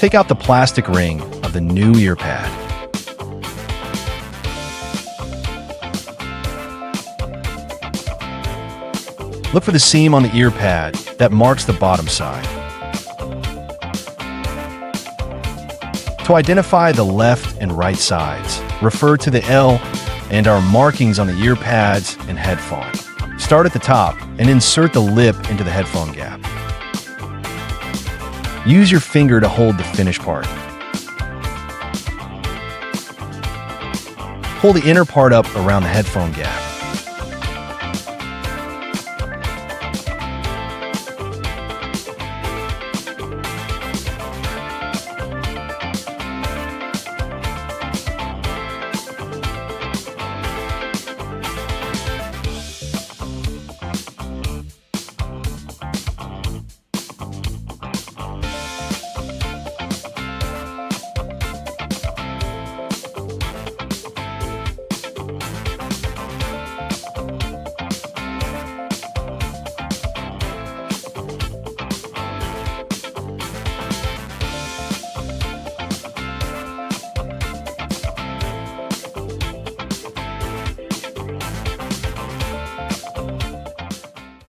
Take out the plastic ring of the new ear pad. Look for the seam on the ear pad that marks the bottom side. To identify the left and right sides, refer to the L and our markings on the ear pads and headphone. Start at the top and insert the lip into the headphone gap. Use your finger to hold the finished part. Pull the inner part up around the headphone gap.